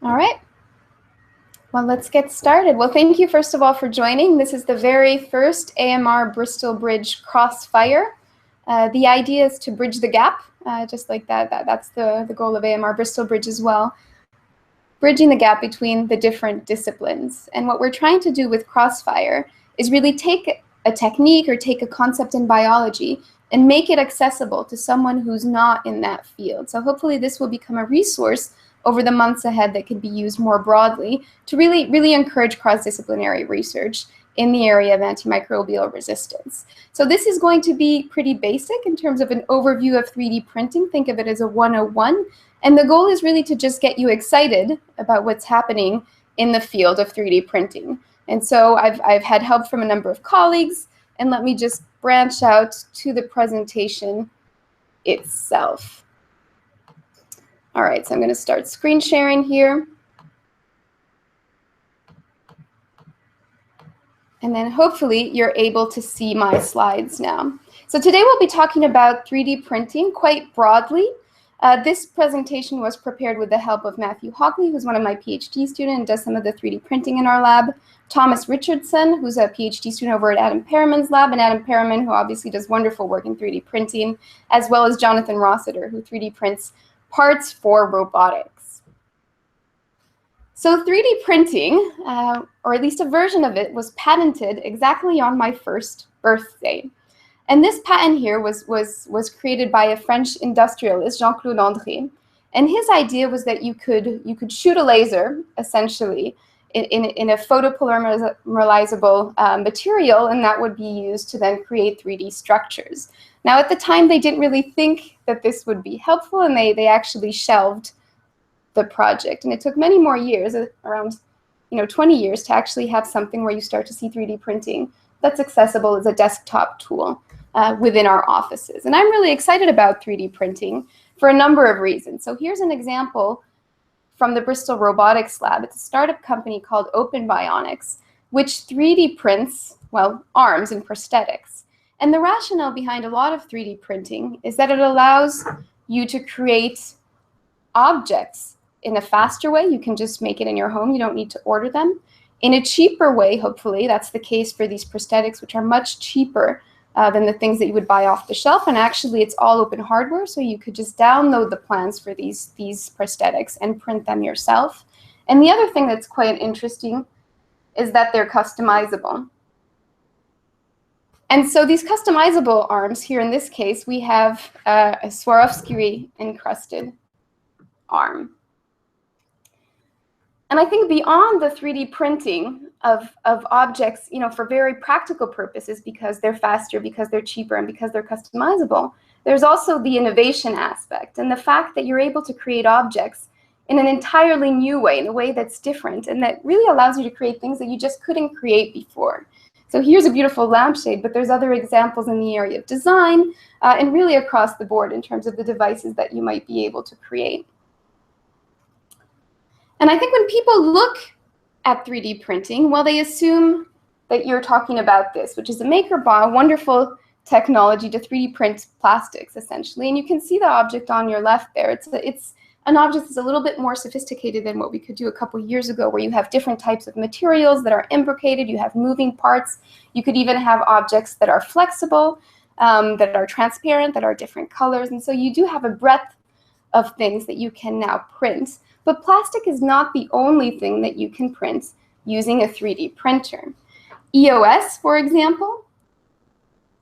All right. Well, let's get started. Well, thank you, first of all, for joining. This is the very first AMR Bristol Bridge Crossfire. The idea is to bridge the gap, just like that. That's the goal of AMR Bristol Bridge as well, bridging the gap between the different disciplines. And what we're trying to do with Crossfire is really take a technique or take a concept in biology and make it accessible to someone who's not in that field. So hopefully this will become a resource over the months ahead that can be used more broadly to really encourage cross-disciplinary research in the area of antimicrobial resistance. So this is going to be pretty basic in terms of an overview of 3D printing. Think of it as a 101. And the goal is really to just get you excited about what's happening in the field of 3D printing. And so I've had help from a number of colleagues, and let me just branch out to the presentation itself. All right, so I'm going to start screen sharing here. And then hopefully you're able to see my slides now. So today we'll be talking about 3D printing quite broadly. This presentation was prepared with the help of Matthew Hockley, who's one of my PhD students and does some of the 3D printing in our lab. Thomas Richardson, who's a PhD student over at Adam Perriman's lab, and Adam Perriman, who obviously does wonderful work in 3D printing, as well as Jonathan Rossiter, who 3D prints parts for robotics. So 3D printing, or at least a version of it, was patented exactly on my first birthday. And this patent here was created by a French industrialist, Jean-Claude André. And his idea was that you could shoot a laser, essentially, in a photopolymerizable material, and that would be used to then create 3D structures. Now, at the time, they didn't really think that this would be helpful, and they actually shelved the project. And it took many more years, around 20 years, to actually have something where you start to see 3D printing that's accessible as a desktop tool within our offices. And I'm really excited about 3D printing for a number of reasons. So here's an example from the Bristol Robotics lab. It's a startup company called Open Bionics, which 3D prints, well, arms and prosthetics. And the rationale behind a lot of 3D printing is that it allows you to create objects in a faster way. You can just make it in your home. You don't need to order them. In a cheaper way, hopefully. That's the case for these prosthetics, which are much cheaper than the things that you would buy off the shelf. And actually, it's all open hardware, so you could just download the plans for these prosthetics and print them yourself. And the other thing that's quite interesting is that they're customizable. And so these customizable arms here, in this case, we have a Swarovski encrusted arm. And I think beyond the 3D printing of objects, for very practical purposes, because they're faster, because they're cheaper, and because they're customizable, there's also the innovation aspect and the fact that you're able to create objects in an entirely new way, in a way that's different, and that really allows you to create things that you just couldn't create before. So here's a beautiful lampshade, but there's other examples in the area of design and really across the board in terms of the devices that you might be able to create. And I think when people look at 3D printing, well, they assume that you're talking about this, which is a MakerBot, a wonderful technology to 3D print plastics, essentially. And you can see the object on your left there. It's an object that's a little bit more sophisticated than what we could do a couple years ago, where you have different types of materials that are imbricated, you have moving parts, you could even have objects that are flexible, that are transparent, that are different colors. And so you do have a breadth of things that you can now print. But plastic is not the only thing that you can print using a 3D printer. EOS, for example,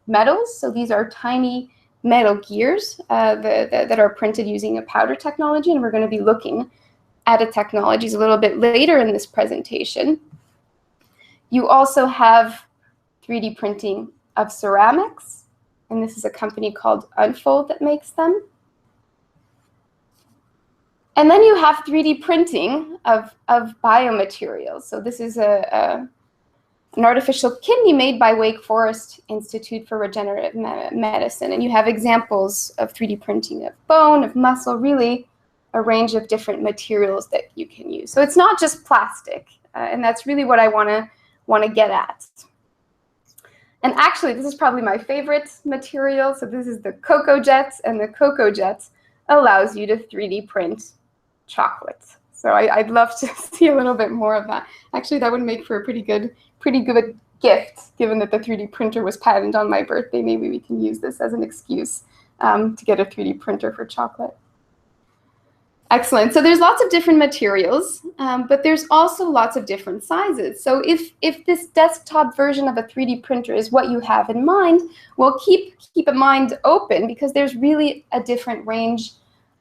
metals, so these are tiny metal gears that are printed using a powder technology, and we're going to be looking at the technologies a little bit later in this presentation. You also have 3D printing of ceramics, and this is a company called Unfold that makes them. And then you have 3D printing of biomaterials. So this is an artificial kidney made by Wake Forest Institute for Regenerative Medicine. And you have examples of 3D printing of bone, of muscle, really a range of different materials that you can use. So it's not just plastic, and that's really what I want to get at. And actually, this is probably my favorite material. So this is the Cocoa Jet, and the Cocoa Jet allows you to 3D print chocolate. So I'd love to see a little bit more of that. Actually, that would make for a pretty good gift, given that the 3D printer was patented on my birthday. Maybe we can use this as an excuse to get a 3D printer for chocolate. Excellent. So there's lots of different materials, but there's also lots of different sizes. So if this desktop version of a 3D printer is what you have in mind, well, keep a mind open, because there's really a different range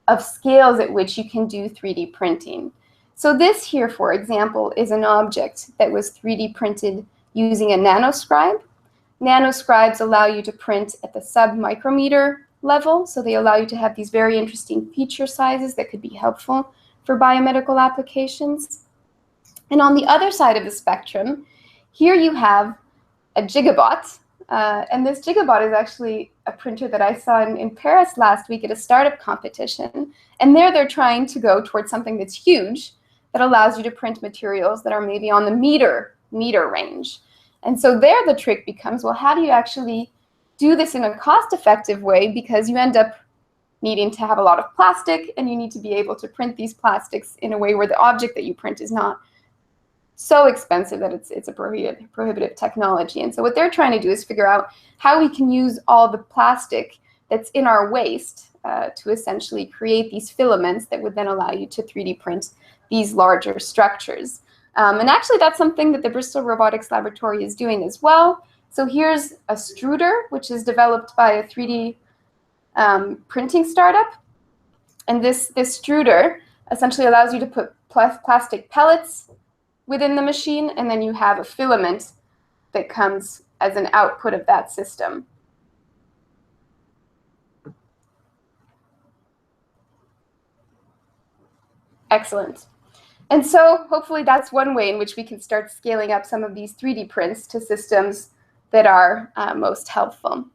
of scales at which you can do 3D printing. So this here, for example, is an object that was 3D printed using a nanoscribe. Nanoscribes allow you to print at the sub-micrometer level, so they allow you to have these very interesting feature sizes that could be helpful for biomedical applications. And on the other side of the spectrum, here you have a gigabot, and this gigabot is actually a printer that I saw in Paris last week at a startup competition, and there they're trying to go towards something that's huge, that allows you to print materials that are maybe on the meter range. And so there the trick becomes, well, how do you actually do this in a cost-effective way, because you end up needing to have a lot of plastic, and you need to be able to print these plastics in a way where the object that you print is not so expensive that it's a prohibitive technology. And so what they're trying to do is figure out how we can use all the plastic that's in our waste to essentially create these filaments that would then allow you to 3D print these larger structures. And actually that's something that the Bristol Robotics Laboratory is doing as well. So here's a extruder, which is developed by a 3D printing startup. And this extruder essentially allows you to put plastic pellets within the machine, and then you have a filament that comes as an output of that system. Excellent. And so hopefully that's one way in which we can start scaling up some of these 3D prints to systems that are most helpful.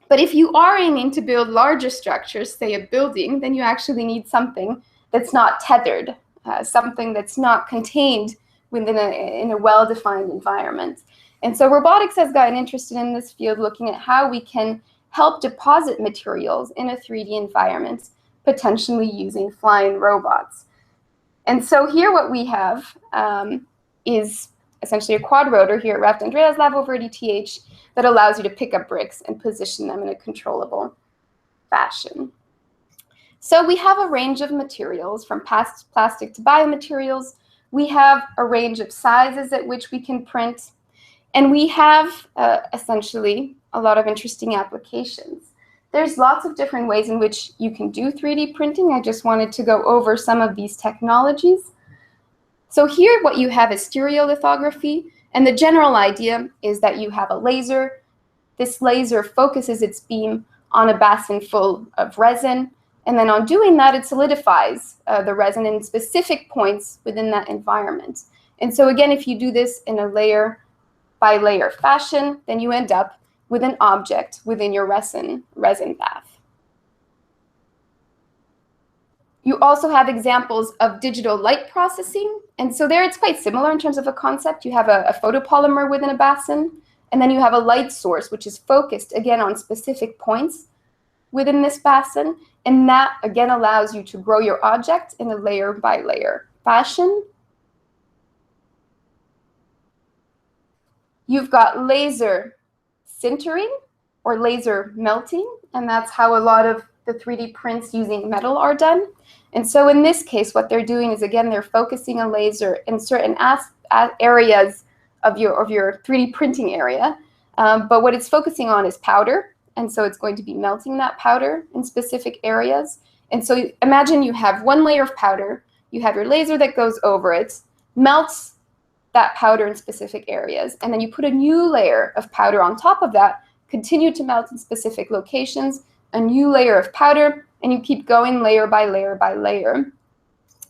But if you are aiming to build larger structures, say a building, then you actually need something that's not tethered, something that's not contained within in a well-defined environment. And so robotics has gotten interested in this field, looking at how we can help deposit materials in a 3D environment, potentially using flying robots. And so here what we have is essentially a quad rotor here at Raft Andrea's lab over at ETH that allows you to pick up bricks and position them in a controllable fashion. So we have a range of materials, from plastic to biomaterials. We have a range of sizes at which we can print, and we have essentially a lot of interesting applications. There's lots of different ways in which you can do 3D printing. I just wanted to go over some of these technologies. So here what you have is stereolithography, and the general idea is that you have a laser. This laser focuses its beam on a basin full of resin, and then on doing that, it solidifies the resin in specific points within that environment. And so again, if you do this in a layer by layer fashion, then you end up with an object within your resin bath. You also have examples of digital light processing. And so there it's quite similar in terms of a concept. You have a photopolymer within a basin, and then you have a light source, which is focused, again, on specific points within this basin. And that, again, allows you to grow your object in a layer by layer fashion. You've got laser sintering or laser melting, and that's how a lot of the 3D prints using metal are done. And so in this case, what they're doing is, again, they're focusing a laser in certain areas of your 3D printing area. But what it's focusing on is powder. And so it's going to be melting that powder in specific areas. And so imagine you have one layer of powder, you have your laser that goes over it, melts that powder in specific areas, and then you put a new layer of powder on top of that, continue to melt in specific locations, a new layer of powder, and you keep going layer by layer by layer.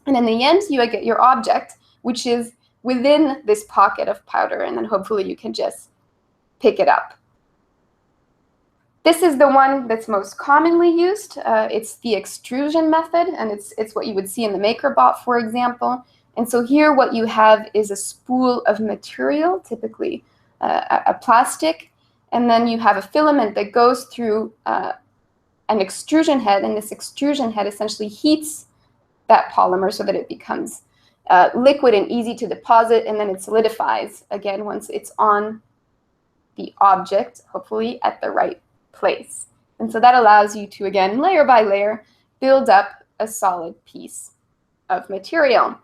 And in the end, you get your object, which is within this pocket of powder, and then hopefully you can just pick it up. This is the one that's most commonly used. It's the extrusion method, and it's what you would see in the MakerBot, for example. And so here what you have is a spool of material, typically a plastic, and then you have a filament that goes through an extrusion head, and this extrusion head essentially heats that polymer so that it becomes liquid and easy to deposit, and then it solidifies again once it's on the object, hopefully at the right place. And so that allows you to, again, layer by layer, build up a solid piece of material.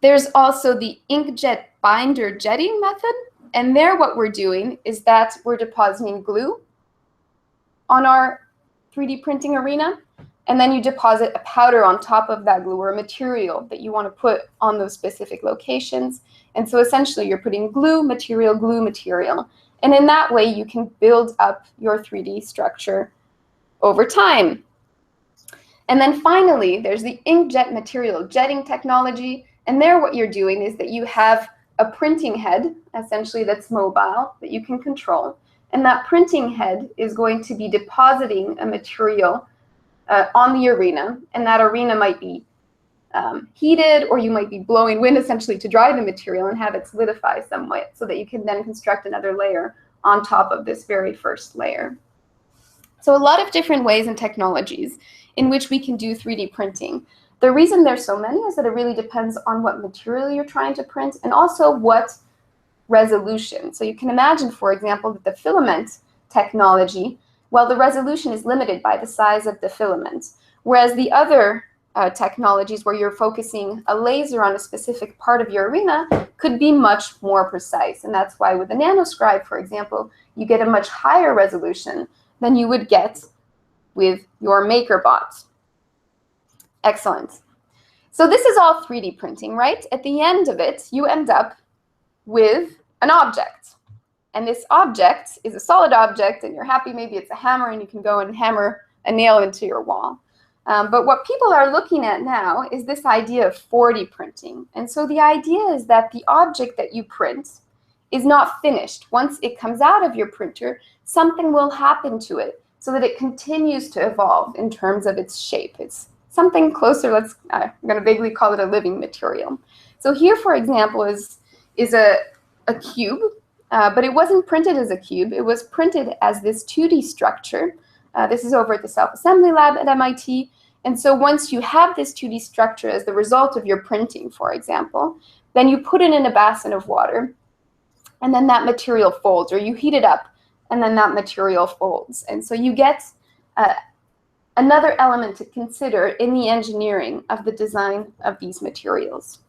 There's also the inkjet binder jetting method. And there what we're doing is that we're depositing glue on our 3D printing arena, and then you deposit a powder on top of that glue, or a material that you want to put on those specific locations. And so essentially you're putting glue, material. And in that way you can build up your 3D structure over time. And then finally, there's the inkjet material jetting technology. And there what you're doing is that you have a printing head, essentially, that's mobile, that you can control. And that printing head is going to be depositing a material on the arena. And that arena might be heated, or you might be blowing wind, essentially, to dry the material and have it solidify somewhat, so that you can then construct another layer on top of this very first layer. So a lot of different ways and technologies in which we can do 3D printing. The reason there's so many is that it really depends on what material you're trying to print, and also what resolution. So you can imagine, for example, that the filament technology, well, the resolution is limited by the size of the filament, whereas the other technologies where you're focusing a laser on a specific part of your arena could be much more precise. And that's why with the nanoscribe, for example, you get a much higher resolution than you would get with your MakerBot. Excellent. So this is all 3D printing, right? At the end of it, you end up with an object. And this object is a solid object, and you're happy maybe it's a hammer and you can go and hammer a nail into your wall. But what people are looking at now is this idea of 4D printing. And so the idea is that the object that you print is not finished. Once it comes out of your printer, something will happen to it so that it continues to evolve in terms of its shape. It's something closer, I'm going to vaguely call it a living material. So here, for example, is a cube, but it wasn't printed as a cube. It was printed as this 2D structure. This is over at the Self-Assembly Lab at MIT. And so once you have this 2D structure as the result of your printing, for example, then you put it in a basin of water, and then that material folds, or you heat it up, and then that material folds. And so you get another element to consider in the engineering of the design of these materials.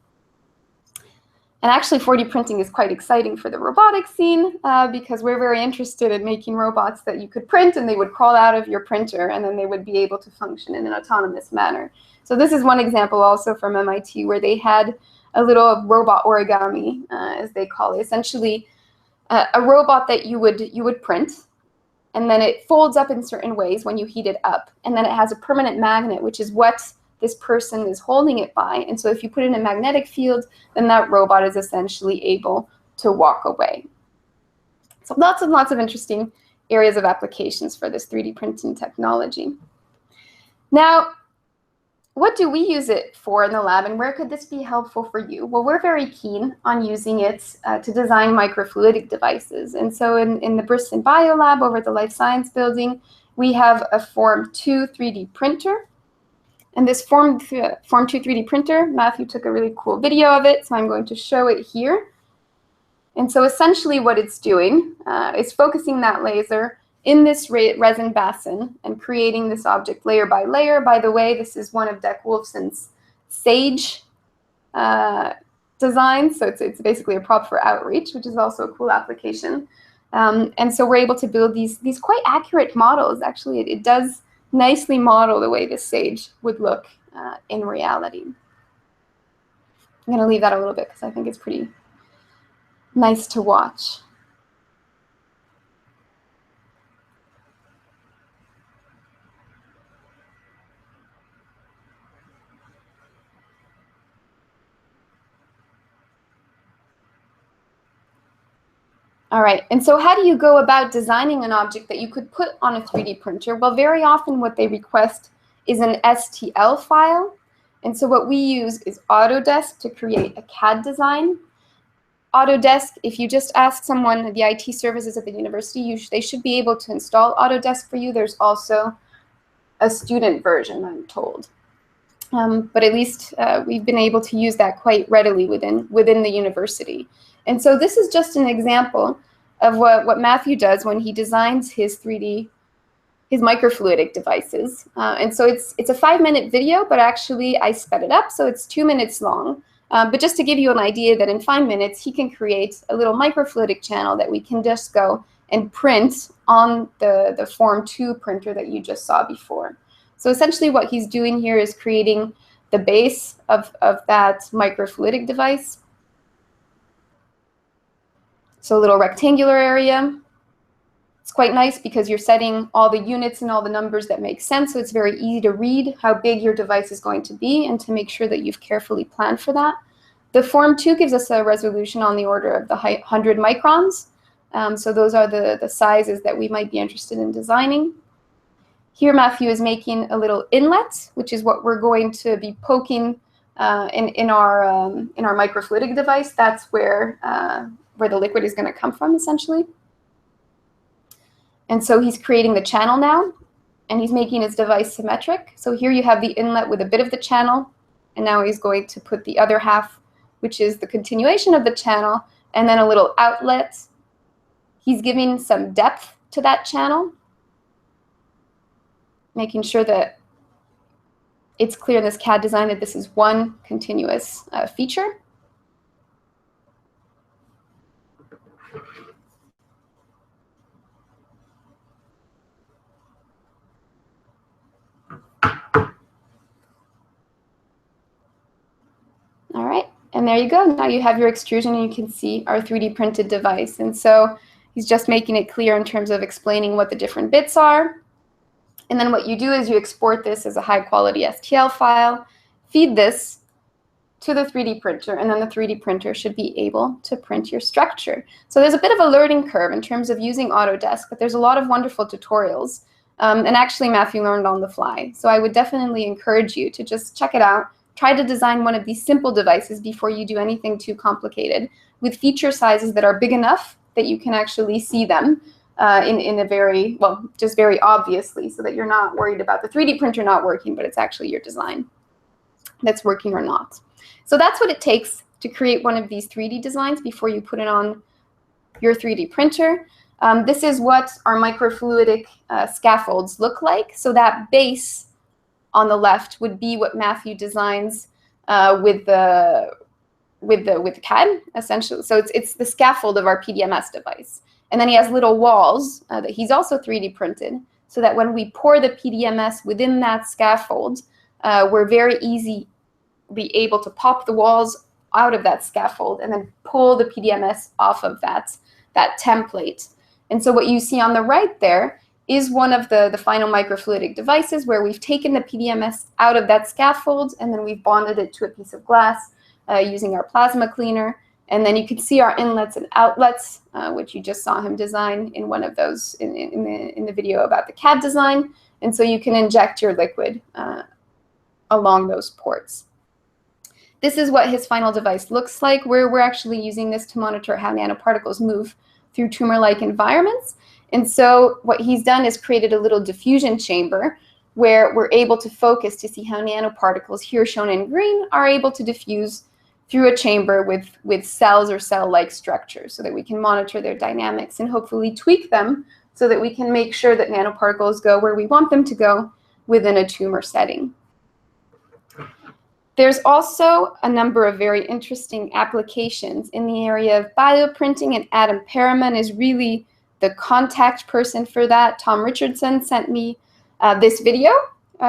And actually, 4D printing is quite exciting for the robotics scene because we're very interested in making robots that you could print, and they would crawl out of your printer, and then they would be able to function in an autonomous manner. So this is one example also from MIT, where they had a little robot origami, as they call it, essentially a robot that you would print, and then it folds up in certain ways when you heat it up, and then it has a permanent magnet, which is what this person is holding it by. And so if you put it in a magnetic field, then that robot is essentially able to walk away. So lots and lots of interesting areas of applications for this 3D printing technology. Now, what do we use it for in the lab, and where could this be helpful for you? Well, we're very keen on using it to design microfluidic devices. And so in the Brisson Bio Lab over at the Life Science Building, we have a Form 2 3D printer. And this Form 2 3D printer, Matthew took a really cool video of it, so I'm going to show it here. And so essentially what it's doing is focusing that laser in this resin basin and creating this object layer by layer. By the way, this is one of Dec Wolfson's SAGE designs, so it's basically a prop for outreach, which is also a cool application. And so we're able to build these quite accurate models. Actually, it does nicely model the way this SAGE would look in reality. I'm going to leave that a little bit because I think it's pretty nice to watch. All right, and so how do you go about designing an object that you could put on a 3D printer? Well, very often what they request is an STL file. And so what we use is Autodesk to create a CAD design. Autodesk, if you just ask someone, the IT services at the university, they should be able to install Autodesk for you. There's also a student version, I'm told. but at least we've been able to use that quite readily within the university. And so this is just an example of what Matthew does when he designs his microfluidic devices. And so it's a 5-minute video, but actually I sped it up, so it's 2 minutes long. But just to give you an idea that in 5 minutes, he can create a little microfluidic channel that we can just go and print on the Form 2 printer that you just saw before. So essentially what he's doing here is creating the base of that microfluidic device. So a little rectangular area. It's quite nice because you're setting all the units and all the numbers that make sense, so it's very easy to read how big your device is going to be and to make sure that you've carefully planned for that. The Form 2 gives us a resolution on the order of the 100 microns. So those are the sizes that we might be interested in designing. Here Matthew is making a little inlet, which is what we're going to be poking in our microfluidic device. That's where the liquid is going to come from, essentially. And so he's creating the channel now, and he's making his device symmetric. So here you have the inlet with a bit of the channel, and now he's going to put the other half, which is the continuation of the channel, and then a little outlet. He's giving some depth to that channel, making sure that it's clear in this CAD design that this is one continuous feature. All right, and there you go. Now you have your extrusion and you can see our 3D printed device. And so he's just making it clear in terms of explaining what the different bits are. And then what you do is you export this as a high quality STL file, feed this to the 3D printer, and then the 3D printer should be able to print your structure. So there's a bit of a learning curve in terms of using Autodesk, but there's a lot of wonderful tutorials. And actually Matthew learned on the fly. So I would definitely encourage you to just check it out. Try to design one of these simple devices before you do anything too complicated, with feature sizes that are big enough that you can actually see them in a very, well, just very obviously, so that you're not worried about the 3D printer not working, but it's actually your design that's working or not. So that's what it takes to create one of these 3D designs before you put it on your 3D printer. This is what our microfluidic scaffolds look like. So that base on the left would be what Matthew designs with the CAD, essentially. So it's the scaffold of our PDMS device. And then he has little walls that he's also 3D printed, so that when we pour the PDMS within that scaffold, we're very easily able to pop the walls out of that scaffold and then pull the PDMS off of that template. And so what you see on the right there is one of the final microfluidic devices where we've taken the PDMS out of that scaffold and then we've bonded it to a piece of glass using our plasma cleaner. And then you can see our inlets and outlets, which you just saw him design in one of those in the video about the CAD design. And so you can inject your liquid along those ports. This is what his final device looks like. We're actually using this to monitor how nanoparticles move through tumor-like environments. And so what he's done is created a little diffusion chamber where we're able to focus to see how nanoparticles, here shown in green, are able to diffuse through a chamber with cells or cell-like structures, so that we can monitor their dynamics and hopefully tweak them so that we can make sure that nanoparticles go where we want them to go within a tumor setting. There's also a number of very interesting applications in the area of bioprinting, and Adam Perriman is really the contact person for that. Tom Richardson sent me this video,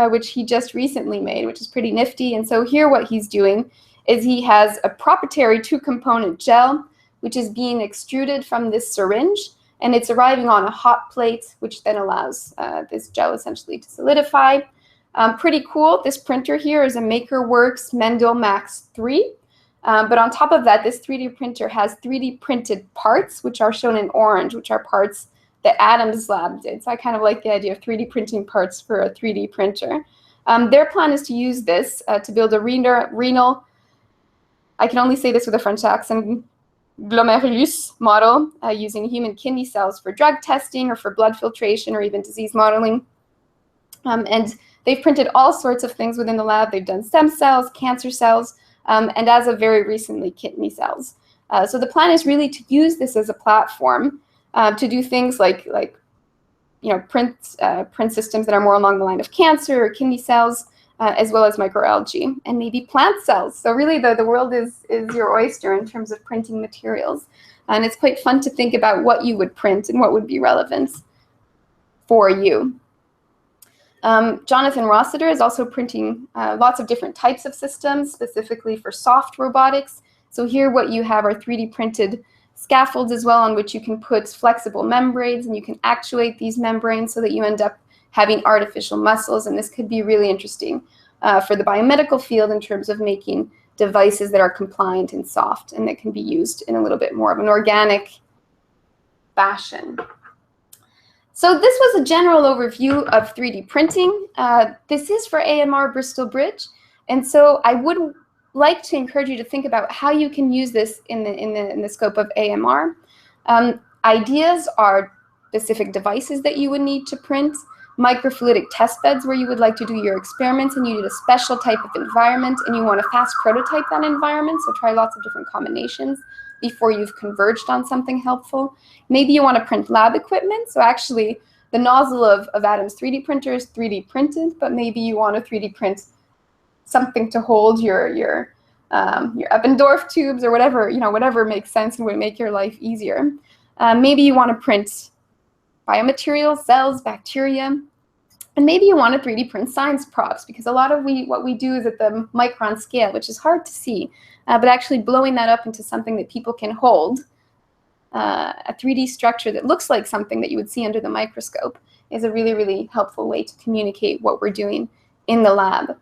which he just recently made, which is pretty nifty. And so here what he's doing is he has a proprietary 2-component gel, which is being extruded from this syringe, and it's arriving on a hot plate, which then allows this gel essentially to solidify. Pretty cool. This printer here is a MakerWorks Mendel Max 3. But on top of that, this 3D printer has 3D printed parts, which are shown in orange, which are parts that Adam's lab did. So I kind of like the idea of 3D printing parts for a 3D printer. Their plan is to use this to build a renal, I can only say this with a French accent, glomerulus model using human kidney cells for drug testing or for blood filtration or even disease modeling. And They've printed all sorts of things within the lab. They've done stem cells, cancer cells, and as of very recently, kidney cells. So the plan is really to use this as a platform to do things like print systems that are more along the line of cancer or kidney cells, as well as microalgae and maybe plant cells. So really, the world is your oyster in terms of printing materials, and it's quite fun to think about what you would print and what would be relevant for you. Jonathan Rossiter is also printing lots of different types of systems, specifically for soft robotics. So here what you have are 3D printed scaffolds as well, on which you can put flexible membranes, and you can actuate these membranes so that you end up having artificial muscles. And this could be really interesting for the biomedical field in terms of making devices that are compliant and soft and that can be used in a little bit more of an organic fashion. So this was a general overview of 3D printing. This is for AMR Bristol Bridge, and so I would like to encourage you to think about how you can use this in the scope of AMR. Ideas are specific devices that you would need to print, microfluidic test beds where you would like to do your experiments and you need a special type of environment and you want to fast prototype that environment, so try lots of different combinations before you've converged on something helpful. Maybe you want to print lab equipment, so actually the nozzle of Adam's 3D printer is 3D printed, but maybe you want to 3D print something to hold your Eppendorf tubes or whatever, whatever makes sense and would make your life easier. Maybe you want to print biomaterials, cells, bacteria, and maybe you want to 3D print science props, because a lot of what we do is at the micron scale, which is hard to see, but actually blowing that up into something that people can hold, a 3D structure that looks like something that you would see under the microscope, is a really, really helpful way to communicate what we're doing in the lab.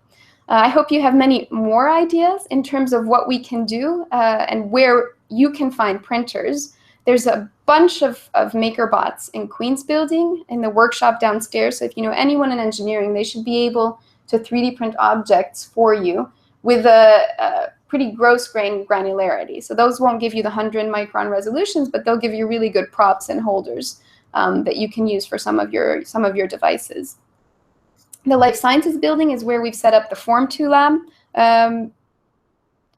I hope you have many more ideas in terms of what we can do and where you can find printers. There's a bunch of MakerBots in Queen's Building in the workshop downstairs. So if you know anyone in engineering, they should be able to 3D print objects for you with a pretty gross grain granularity. So those won't give you the 100 micron resolutions, but they'll give you really good props and holders that you can use for some of your devices. The Life Sciences Building is where we've set up the Form2 Lab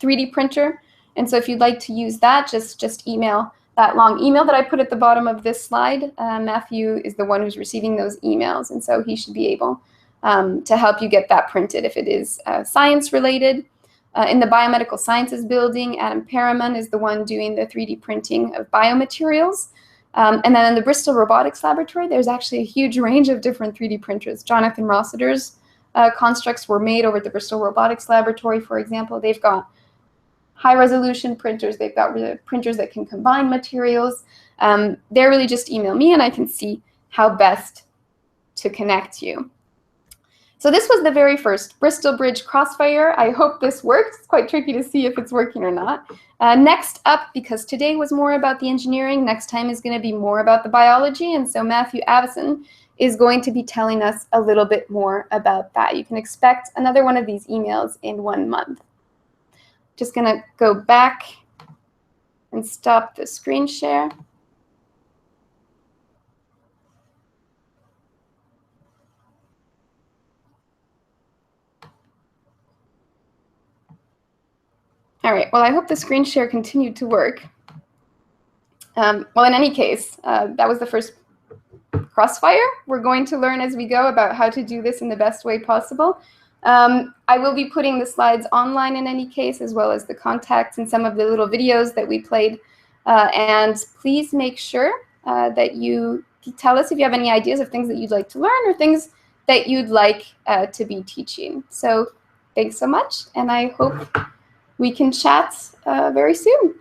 3D printer. And so if you'd like to use that, just email that long email that I put at the bottom of this slide. Matthew is the one who's receiving those emails, and so he should be able to help you get that printed if it is science related. In the Biomedical Sciences Building, Adam Perriman is the one doing the 3D printing of biomaterials. And then in the Bristol Robotics Laboratory, there's actually a huge range of different 3D printers. Jonathan Rossiter's constructs were made over at the Bristol Robotics Laboratory, for example. They've got high-resolution printers. They've got printers that can combine materials. They're really just email me, and I can see how best to connect you. So this was the very first Bristol Bridge Crossfire. I hope this works. It's quite tricky to see if it's working or not. Next up, because today was more about the engineering, next time is going to be more about the biology. And so Matthew Avison is going to be telling us a little bit more about that. You can expect another one of these emails in 1 month. Just going to go back and stop the screen share. All right, well, I hope the screen share continued to work. Well, in any case, that was the first Crossfire. We're going to learn as we go about how to do this in the best way possible. I will be putting the slides online in any case, as well as the contacts and some of the little videos that we played. And please make sure that you tell us if you have any ideas of things that you'd like to learn or things that you'd like to be teaching. So thanks so much, and I hope we can chat very soon.